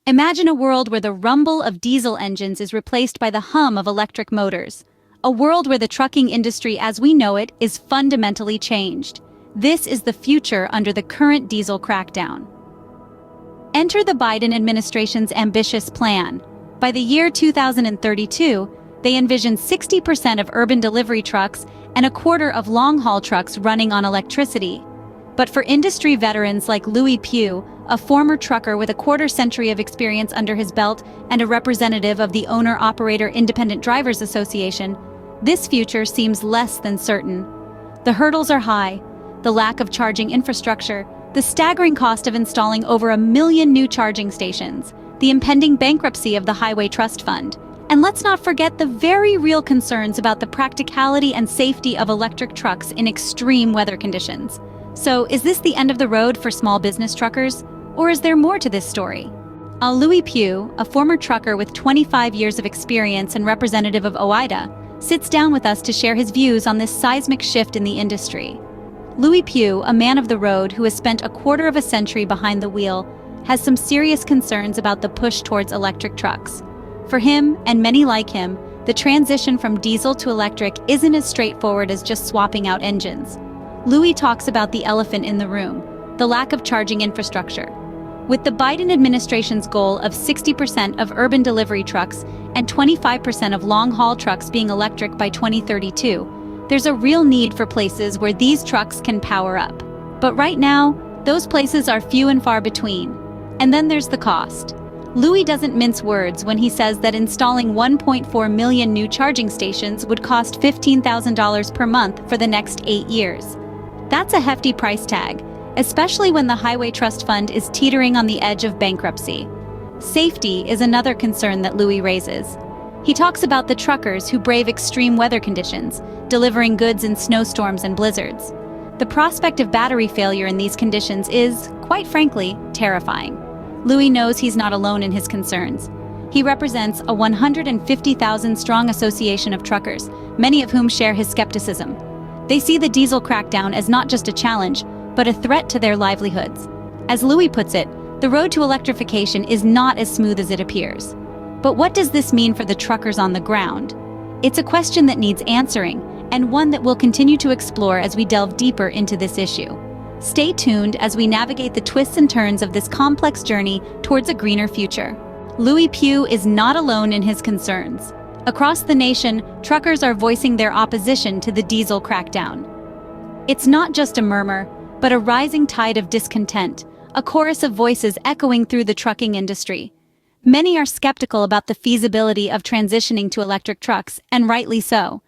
Imagine a world where the rumble of diesel engines is replaced by the hum of electric motors. A world where the trucking industry as we know it is fundamentally changed. This is the future under the current diesel crackdown. Enter the Biden administration's ambitious plan. By the year 2032, they envision 60% of urban delivery trucks and a quarter of long-haul trucks running on electricity. But for industry veterans like Louie Pew, a former trucker with a quarter-century of experience under his belt and a representative of the Owner-Operator Independent Drivers Association, this future seems less than certain. The hurdles are high: the lack of charging infrastructure, the staggering cost of installing over 1 million new charging stations, the impending bankruptcy of the Highway Trust Fund, and let's not forget the very real concerns about the practicality and safety of electric trucks in extreme weather conditions. So, is this the end of the road for small business truckers? Or is there more to this story? Louie Pew, a former trucker with 25 years of experience and representative of OIDA, sits down with us to share his views on this seismic shift in the industry. Louie Pew, a man of the road who has spent a quarter of a century behind the wheel, has some serious concerns about the push towards electric trucks. For him, and many like him, the transition from diesel to electric isn't as straightforward as just swapping out engines. Louie talks about the elephant in the room: the lack of charging infrastructure. With the Biden administration's goal of 60% of urban delivery trucks and 25% of long-haul trucks being electric by 2032, there's a real need for places where these trucks can power up. But right now, those places are few and far between. And then there's the cost. Louie doesn't mince words when he says that installing 1.4 million new charging stations would cost $15,000 per month for the next 8 years. That's a hefty price tag, especially when the Highway Trust Fund is teetering on the edge of bankruptcy. Safety is another concern that Louie raises. He talks about the truckers who brave extreme weather conditions, delivering goods in snowstorms and blizzards. The prospect of battery failure in these conditions is, quite frankly, terrifying. Louie knows he's not alone in his concerns. He represents a 150,000-strong association of truckers, many of whom share his skepticism. They see the diesel crackdown as not just a challenge, but a threat to their livelihoods. As Louie puts it, the road to electrification is not as smooth as it appears. But what does this mean for the truckers on the ground? It's a question that needs answering, and one that we'll continue to explore as we delve deeper into this issue. Stay tuned as we navigate the twists and turns of this complex journey towards a greener future. Louie Pew is not alone in his concerns. Across the nation, truckers are voicing their opposition to the diesel crackdown. It's not just a murmur, but a rising tide of discontent, a chorus of voices echoing through the trucking industry. Many are skeptical about the feasibility of transitioning to electric trucks, and rightly so.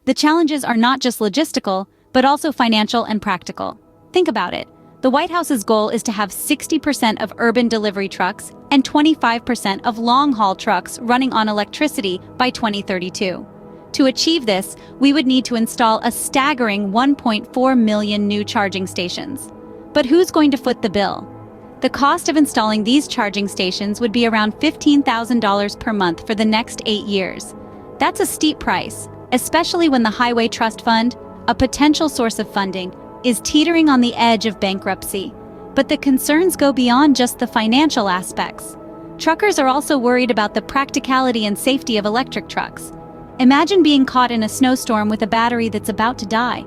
The challenges are not just logistical, but also financial and practical. Think about it. The White House's goal is to have 60% of urban delivery trucks and 25% of long-haul trucks running on electricity by 2032. To achieve this, we would need to install a staggering 1.4 million new charging stations. But who's going to foot the bill? The cost of installing these charging stations would be around $15,000 per month for the next 8 years. That's a steep price, especially when the Highway Trust Fund, a potential source of funding, is teetering on the edge of bankruptcy. But the concerns go beyond just the financial aspects. Truckers are also worried about the practicality and safety of electric trucks. Imagine being caught in a snowstorm with a battery that's about to die.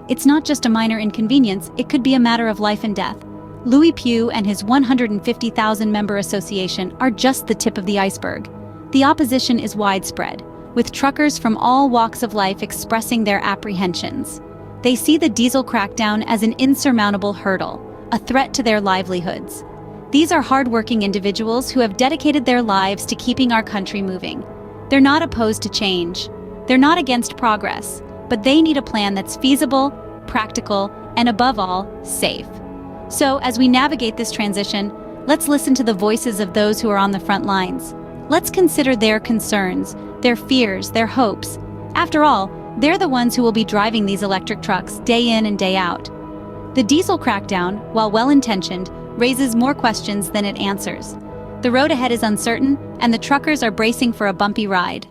It's not just a minor inconvenience, it could be a matter of life and death. Louie Pew and his 150,000-member association are just the tip of the iceberg. The opposition is widespread, with truckers from all walks of life expressing their apprehensions. They see the diesel crackdown as an insurmountable hurdle, a threat to their livelihoods. These are hardworking individuals who have dedicated their lives to keeping our country moving. They're not opposed to change. They're not against progress, but they need a plan that's feasible, practical, and above all, safe. So, as we navigate this transition, let's listen to the voices of those who are on the front lines. Let's consider their concerns, their fears, their hopes. After all, they're the ones who will be driving these electric trucks day in and day out. The diesel crackdown, while well-intentioned, raises more questions than it answers. The road ahead is uncertain, and the truckers are bracing for a bumpy ride.